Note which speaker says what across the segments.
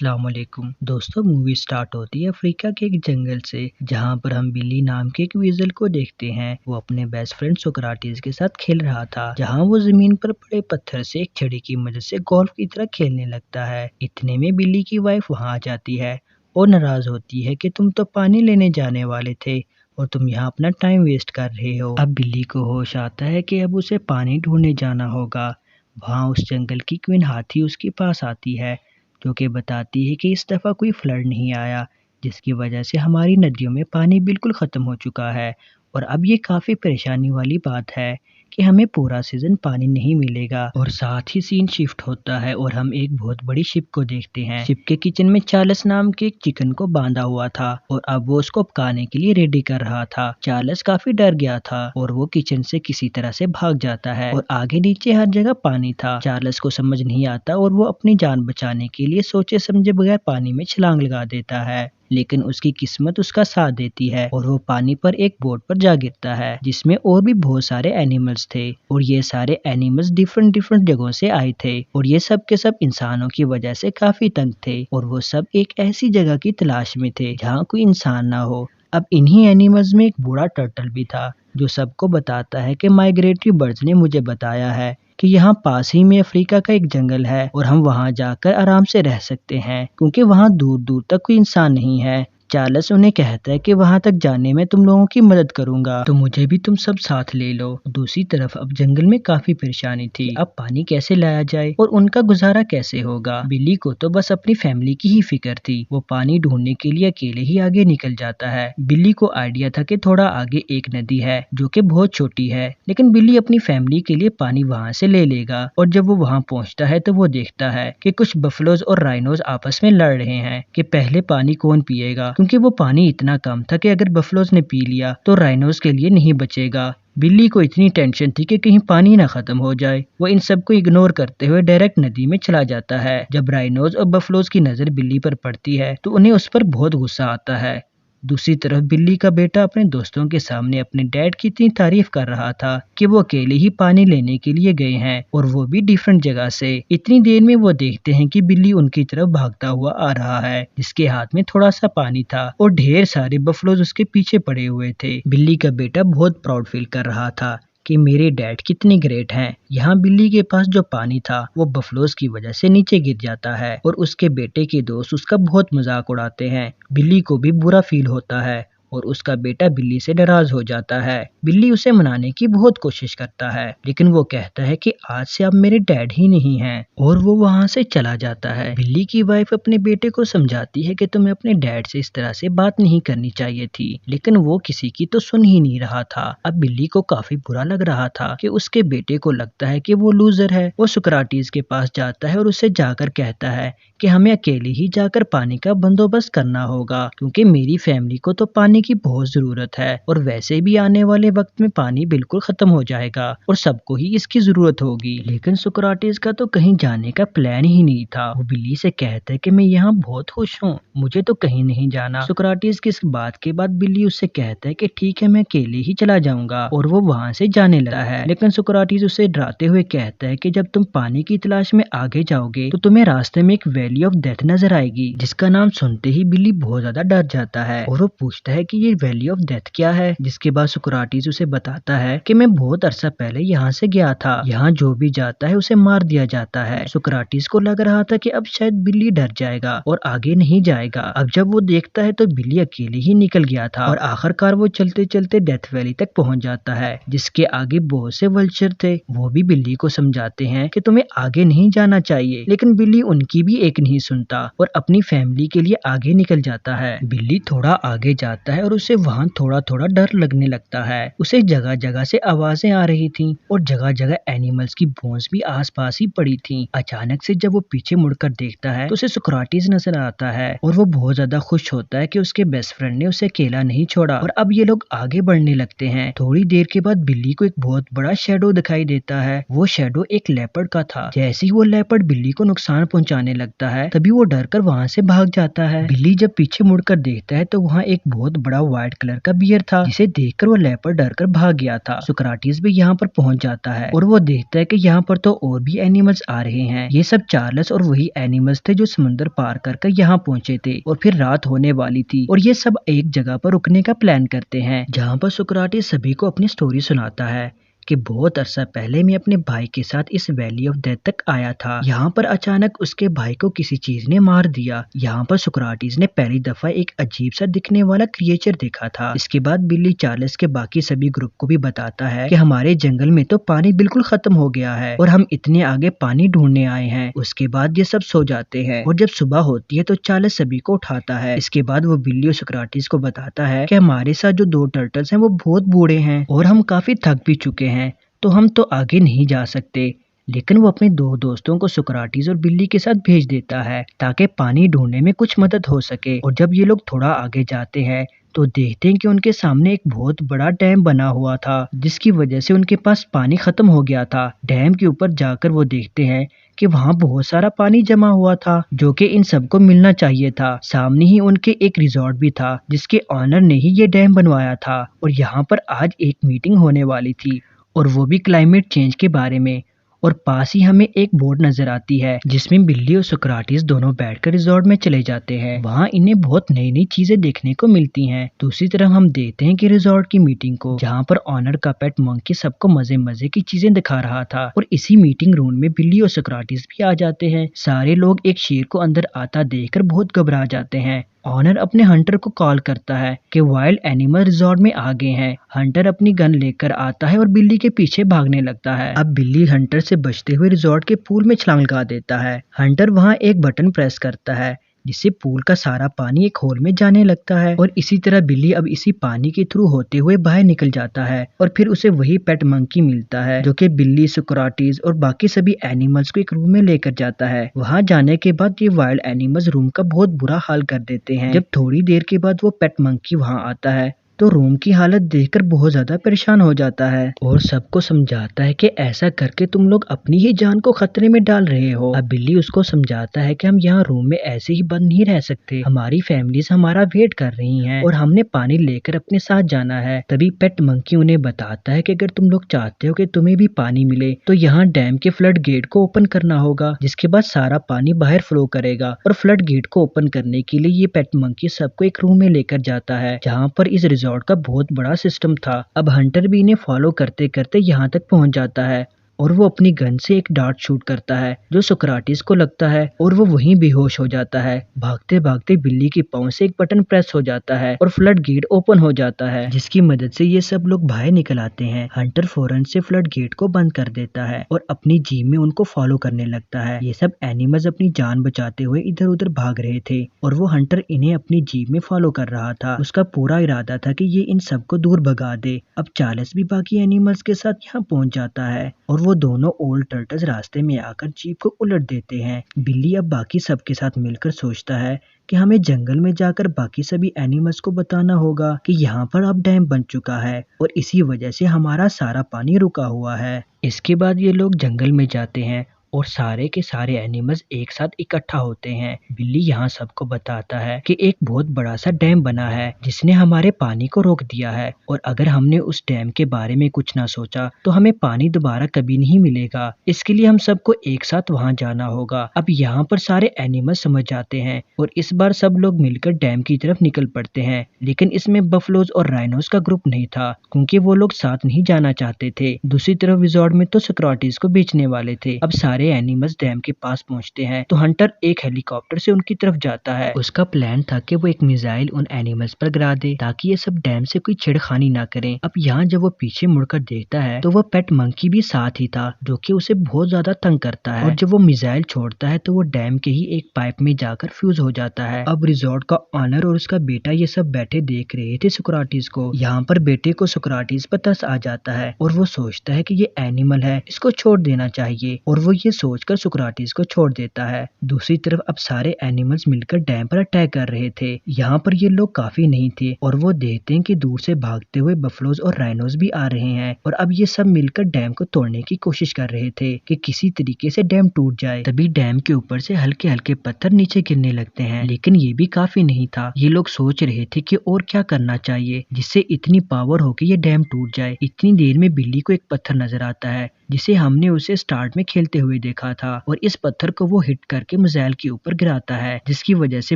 Speaker 1: अस्सलाम वालेकुम दोस्तों। मूवी स्टार्ट होती है अफ्रीका के एक जंगल से, जहां पर हम बिल्ली नाम के एक वीजल को देखते हैं। वो अपने बेस्ट फ्रेंड सोक्राटिस के साथ खेल रहा था, जहां वो जमीन पर पड़े पत्थर से एक छड़ी की मदद से गोल्फ की तरह खेलने लगता है। इतने में बिल्ली की वाइफ वहां आ जाती है और नाराज होती है कि तुम तो पानी लेने जाने वाले थे और तुम यहाँ अपना टाइम वेस्ट कर रहे हो। अब बिल्ली को होश आता है कि अब उसे पानी ढूंढने जाना होगा। वहाँ उस जंगल की क्वीन हाथी उसके पास आती है, जो कि बताती है कि इस दफ़ा कोई फ्लड नहीं आया, जिसकी वजह से हमारी नदियों में पानी बिल्कुल ख़त्म हो चुका है और अब ये काफ़ी परेशानी वाली बात है कि हमें पूरा सीज़न पानी नहीं मिलेगा। और साथ ही सीन शिफ्ट होता है और हम एक बहुत बड़ी शिप को देखते हैं। शिप के किचन में चार्ल्स नाम के एक चिकन को बांधा हुआ था और अब वो उसको पकाने के लिए रेडी कर रहा था। चार्ल्स काफ़ी डर गया था और वो किचन से किसी तरह से भाग जाता है और आगे नीचे हर जगह पानी था। चार्ल्स को समझ नहीं आता और वो अपनी जान बचाने के लिए सोचे समझे बगैर पानी में छलांग लगा देता है, लेकिन उसकी किस्मत उसका साथ देती है और वो पानी पर एक बोट पर जा गिरता है, जिसमें और भी बहुत सारे एनिमल्स थे और ये सारे एनिमल्स डिफरेंट डिफरेंट जगहों से आए थे और ये सब के सब इंसानों की वजह से काफी तंग थे और वो सब एक ऐसी जगह की तलाश में थे जहाँ कोई इंसान ना हो। अब इन्हीं एनिमल्स में एक बूढ़ा टर्टल भी था, जो सबको बताता है कि माइग्रेटरी बर्ड्स ने मुझे बताया है कि यहाँ पास ही में अफ्रीका का एक जंगल है और हम वहाँ जाकर आराम से रह सकते हैं, क्योंकि वहाँ दूर दूर तक कोई इंसान नहीं है। चार्ल्स उन्हें कहता है कि वहां तक जाने में तुम लोगों की मदद करूंगा, तो मुझे भी तुम सब साथ ले लो। दूसरी तरफ अब जंगल में काफी परेशानी थी। अब पानी कैसे लाया जाए और उनका गुजारा कैसे होगा। बिल्ली को तो बस अपनी फैमिली की ही फिक्र थी। वो पानी ढूंढने के लिए अकेले ही आगे निकल जाता है। बिल्ली को आइडिया था कि थोड़ा आगे एक नदी है जो कि बहुत छोटी है, लेकिन बिल्ली अपनी फैमिली के लिए पानी वहाँ से ले लेगा। और जब वो वहाँ पहुँचता है तो वो देखता है कि कुछ बफलोज और राइनोज आपस में लड़ रहे हैं कि पहले पानी कौन पिएगा, क्योंकि वो पानी इतना कम था कि अगर बफलोज ने पी लिया तो राइनोज के लिए नहीं बचेगा। बिल्ली को इतनी टेंशन थी कि कहीं पानी ना खत्म हो जाए। वो इन सब को इग्नोर करते हुए डायरेक्ट नदी में चला जाता है। जब राइनोज और बफलोज की नजर बिल्ली पर पड़ती है तो उन्हें उस पर बहुत गुस्सा आता है। दूसरी तरफ बिल्ली का बेटा अपने दोस्तों के सामने अपने डैड की इतनी तारीफ कर रहा था कि वो अकेले ही पानी लेने के लिए गए हैं और वो भी डिफरेंट जगह से। इतनी देर में वो देखते हैं कि बिल्ली उनकी तरफ भागता हुआ आ रहा है, जिसके हाथ में थोड़ा सा पानी था और ढेर सारे बफलोज उसके पीछे पड़े हुए थे। बिल्ली का बेटा बहुत प्राउड फील कर रहा था कि मेरे डैड कितने ग्रेट हैं। यहाँ बिल्ली के पास जो पानी था वो बफलोज की वजह से नीचे गिर जाता है और उसके बेटे के दोस्त उसका बहुत मजाक उड़ाते हैं। बिल्ली को भी बुरा फील होता है और उसका बेटा बिल्ली से नाराज हो जाता है। बिल्ली उसे मनाने की बहुत कोशिश करता है, लेकिन वो कहता है कि आज से अब मेरे डैड ही नहीं हैं और वो वहाँ से चला जाता है। बिल्ली की वाइफ अपने बेटे को समझाती है कि तुम्हें अपने डैड से इस तरह से बात नहीं करनी चाहिए थी, लेकिन वो किसी की तो सुन ही नहीं रहा था। अब बिल्ली को काफी बुरा लग रहा था कि उसके बेटे को लगता है कि वो लूजर है। वो सोक्राटिस के पास जाता है और उससे जाकर कहता है कि हमें अकेले ही जाकर पानी का बंदोबस्त करना होगा, क्योंकि मेरी फैमिली को तो पानी की बहुत जरूरत है और वैसे भी आने वाले वक्त में पानी बिल्कुल खत्म हो जाएगा और सबको ही इसकी जरूरत होगी। लेकिन सोक्राटिस का तो कहीं जाने का प्लान ही नहीं था। वो बिल्ली से कहता है कि मैं यहाँ बहुत खुश हूँ, मुझे तो कहीं नहीं जाना। सोक्राटिस की इस बात के बाद बिल्ली उससे कहता है कि ठीक है, मैं अकेले ही चला जाऊंगा और वो वहाँ से जाने लगा है। लेकिन सोक्राटिस उसे डराते हुए कहता है कि जब तुम पानी की तलाश में आगे जाओगे तो तुम्हें रास्ते में एक वैली ऑफ डेथ नजर आएगी, जिसका नाम सुनते ही बिल्ली बहुत ज्यादा डर जाता है और वो पूछता है कि ये वैली ऑफ डेथ क्या है। जिसके बाद सोक्राटिस उसे बताता है कि मैं बहुत अरसा पहले यहाँ से गया था, यहाँ जो भी जाता है उसे मार दिया जाता है। सोक्राटिस को लग रहा था कि अब शायद बिल्ली डर जाएगा और आगे नहीं जाएगा। अब जब वो देखता है तो बिल्ली अकेले ही निकल गया था और आखिरकार वो चलते चलते डेथ वैली तक पहुंच जाता है, जिसके आगे बहुत से वल्चर थे। वो भी बिल्ली को समझाते हैं कि तुम्हें आगे नहीं जाना चाहिए, लेकिन बिल्ली उनकी भी एक नहीं सुनता और अपनी फैमिली के लिए आगे निकल जाता है। बिल्ली थोड़ा आगे जाता है और उसे वहाँ थोड़ा थोड़ा डर लगने लगता है। उसे जगह जगह से आवाजें आ रही थीं और जगह जगह एनिमल्स की बोन्स भी आसपास ही पड़ी थीं। अचानक से जब वो पीछे मुड़कर देखता है तो उसे सोक्राटिस नजर आता है और वो बहुत ज्यादा खुश होता है कि उसके बेस्ट फ्रेंड ने उसे अकेला नहीं छोड़ा और अब ये लोग आगे बढ़ने लगते हैं। थोड़ी देर के बाद बिल्ली को एक बहुत बड़ा शैडो दिखाई देता है। वो शैडो एक लेपर्ड का था। जैसे ही वो लेपर्ड बिल्ली को नुकसान पहुंचाने लगता है तभी वो डर कर वहाँ से भाग जाता है। बिल्ली जब पीछे मुड़कर देखता है तो वहाँ एक बहुत बड़ा व्हाइट कलर का बियर था, जिसे देखकर वो लेपर्ड डर कर भाग गया था। सुकराटिस भी यहाँ पर पहुंच जाता है और वो देखता है कि यहाँ पर तो और भी एनिमल्स आ रहे हैं। ये सब चार्ल्स और वही एनिमल्स थे जो समुद्र पार कर यहाँ पहुंचे थे और फिर रात होने वाली थी और ये सब एक जगह पर रुकने का प्लान करते हैं, जहाँ पर सुकराटिस सभी को अपनी स्टोरी सुनाता है कि बहुत अरसा पहले मैं अपने भाई के साथ इस वैली ऑफ डेथ तक आया था। यहाँ पर अचानक उसके भाई को किसी चीज ने मार दिया। यहाँ पर सुकराटिस ने पहली दफा एक अजीब सा दिखने वाला क्रिएचर देखा था। इसके बाद बिल्ली चार्ल्स के बाकी सभी ग्रुप को भी बताता है कि हमारे जंगल में तो पानी बिल्कुल खत्म हो गया है और हम इतने आगे पानी ढूंढने आए हैं। उसके बाद ये सब सो जाते हैं और जब सुबह होती है तो चार्ल्स सभी को उठाता है। इसके बाद वो बिल्ली और सुकराटिस को बताता है कि हमारे साथ जो 2 टर्टल्स हैं वो बहुत बूढ़े हैं और हम काफी थक भी चुके हैं, तो हम तो आगे नहीं जा सकते। लेकिन वो अपने 2 दोस्तों को सुकराटिस और बिल्ली के साथ भेज देता है ताकि पानी ढूंढने में कुछ मदद हो सके। और जब ये लोग थोड़ा आगे जाते हैं तो देखते हैं कि उनके सामने एक बहुत बड़ा डैम बना हुआ था, जिसकी वजह से उनके पास पानी खत्म हो गया था। डैम के ऊपर जाकर वो देखते हैं कि वहाँ बहुत सारा पानी जमा हुआ था, जो कि इन सबको मिलना चाहिए था। सामने ही उनके एक रिजॉर्ट भी था, जिसके ऑनर ने ही ये डैम बनवाया था और यहाँ पर आज एक मीटिंग होने वाली थी और वो भी क्लाइमेट चेंज के बारे में। और पास ही हमें एक बोर्ड नजर आती है जिसमें बिल्ली और सुकराटिस दोनों बैठकर रिजॉर्ट में चले जाते हैं। वहाँ इन्हें बहुत नई नई चीजें देखने को मिलती हैं। दूसरी तरफ हम देखते हैं कि रिजॉर्ट की मीटिंग को, जहाँ पर ऑनर का पेट मंकी सबको मजे मजे की चीजें दिखा रहा था और इसी मीटिंग रूम में बिल्ली और सुकराटिस भी आ जाते हैं। सारे लोग एक शेर को अंदर आता देखकर बहुत घबरा जाते हैं। ऑनर अपने हंटर को कॉल करता है कि वाइल्ड एनिमल रिजॉर्ट में आ गए हैं। हंटर अपनी गन लेकर आता है और बिल्ली के पीछे भागने लगता है। अब बिल्ली हंटर से बचते हुए रिजॉर्ट के पूल में छलांग लगा देता है। हंटर वहाँ एक बटन प्रेस करता है जिससे पूल का सारा पानी एक होल में जाने लगता है और इसी तरह बिल्ली अब इसी पानी के थ्रू होते हुए बाहर निकल जाता है और फिर उसे वही पेट मंकी मिलता है, जो कि बिल्ली, सुकराटिस और बाकी सभी एनिमल्स को एक रूम में लेकर जाता है। वहां जाने के बाद ये वाइल्ड एनिमल्स रूम का बहुत बुरा हाल कर देते हैं। जब थोड़ी देर के बाद वो पेट मंकी वहां आता है तो रूम की हालत देखकर बहुत ज्यादा परेशान हो जाता है और सबको समझाता है कि ऐसा करके तुम लोग अपनी ही जान को खतरे में डाल रहे हो। अब बिल्ली उसको समझाता है कि हम यहाँ रूम में ऐसे ही बंद नहीं रह सकते, हमारी फैमिलीज हमारा वेट कर रही हैं और हमने पानी लेकर अपने साथ जाना है। तभी पेट मंकी उन्हें बताता है कि अगर तुम लोग चाहते हो कि तुम्हें भी पानी मिले तो यहाँ डैम के फ्लड गेट को ओपन करना होगा, जिसके बाद सारा पानी बाहर फ्लो करेगा। और फ्लड गेट को ओपन करने के लिए ये पेट मंकी सबको एक रूम में लेकर जाता है, जहाँ पर इस रिजॉर्ट का बहुत बड़ा सिस्टम था। अब हंटर भी इन्हें फॉलो करते करते यहाँ तक पहुँच जाता है और वो अपनी गन से एक डार्ट शूट करता है जो सुकराटिस को लगता है और वो वहीं बेहोश हो जाता है। भागते भागते बिल्ली की पाँव से एक बटन प्रेस हो जाता है और फ्लड गेट ओपन हो जाता है, जिसकी मदद से ये सब लोग बाहर निकल आते हैं। हंटर फौरन से फ्लड गेट को बंद कर देता है और अपनी जीप में उनको फॉलो करने लगता है। ये सब एनिमल्स अपनी जान बचाते हुए इधर उधर भाग रहे थे और वो हंटर इन्हें अपनी जीप में फॉलो कर रहा था। उसका पूरा इरादा था कि ये इन सबको दूर भगा दे। अब चार्ल्स भी बाकी एनिमल्स के साथ यहाँ पहुंच जाता है और वो दोनों ओल्ड टर्टल्स रास्ते में आकर जीप को उलट देते हैं। बिल्ली अब बाकी सबके साथ मिलकर सोचता है कि हमें जंगल में जाकर बाकी सभी एनिमल्स को बताना होगा कि यहाँ पर अब डैम बन चुका है और इसी वजह से हमारा सारा पानी रुका हुआ है। इसके बाद ये लोग जंगल में जाते हैं और सारे के सारे एनिमल्स एक साथ इकट्ठा होते हैं। बिल्ली यहाँ सबको बताता है कि एक बहुत बड़ा सा डैम बना है जिसने हमारे पानी को रोक दिया है और अगर हमने उस डैम के बारे में कुछ ना सोचा तो हमें पानी दोबारा कभी नहीं मिलेगा। इसके लिए हम सबको एक साथ वहाँ जाना होगा। अब यहाँ पर सारे एनिमल्स समझ जाते हैं और इस बार सब लोग मिलकर डैम की तरफ निकल पड़ते हैं, लेकिन इसमें बफलोज और राइनोस का ग्रुप नहीं था क्योंकि वो लोग साथ नहीं जाना चाहते थे। दूसरी तरफ रिजॉर्ट में तो सुकराटिस को बेचने वाले थे। अब सारे एनिमल्स डैम के पास पहुंचते हैं तो हंटर एक हेलीकॉप्टर से उनकी तरफ जाता है। उसका प्लान था कि वो एक मिसाइल उन एनिमल्स पर गिरा दे ताकि ये सब डैम से कोई छेड़खानी ना करें। अब यहाँ जब वो पीछे मुड़कर देखता है तो वो पेट मंकी भी साथ ही था जो कि उसे बहुत ज्यादा तंग करता है और जब वो मिसाइल छोड़ता है तो वो डैम के ही एक पाइप में जाकर फ्यूज हो जाता है। अब रिजॉर्ट का ऑनर और उसका बेटा ये सब बैठे देख रहे थे सुकराटिस को। यहाँ पर बेटे को सुकराटिस पर तरस आ जाता है और वो सोचता है कि ये एनिमल है, इसको छोड़ देना चाहिए और वो ये ये सोचकर सुकराटिस को छोड़ देता है। दूसरी तरफ अब सारे एनिमल्स मिलकर डैम पर अटैक कर रहे थे। यहाँ पर ये लोग काफी नहीं थे और वो देखते हैं कि दूर से भागते हुए बफलोज और राइनोज भी आ रहे हैं और अब ये सब मिलकर डैम को तोड़ने की कोशिश कर रहे थे कि किसी तरीके से डैम टूट जाए। तभी डैम के ऊपर से हल्के हल्के पत्थर नीचे गिरने लगते हैं, लेकिन ये भी काफी नहीं था। ये लोग सोच रहे थे कि और क्या करना चाहिए जिससे इतनी पावर हो कि ये डैम टूट जाए। इतनी देर में बिल्ली को एक पत्थर नजर आता है जिसे हमने उसे स्टार्ट में खेलते हुए देखा था और इस पत्थर को वो हिट करके मिसाइल के ऊपर गिराता है, जिसकी वजह से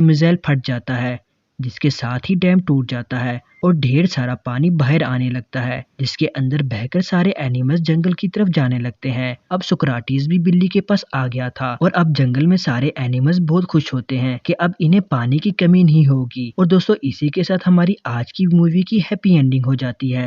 Speaker 1: मिसाइल फट जाता है, जिसके साथ ही डैम टूट जाता है और ढेर सारा पानी बाहर आने लगता है, जिसके अंदर बहकर सारे एनिमल्स जंगल की तरफ जाने लगते हैं। अब सुकराटिस भी बिल्ली के पास आ गया था और अब जंगल में सारे एनिमल्स बहुत खुश होते हैं कि अब इन्हें पानी की कमी नहीं होगी। और दोस्तों इसी के साथ हमारी आज की मूवी की हैप्पी एंडिंग हो जाती है।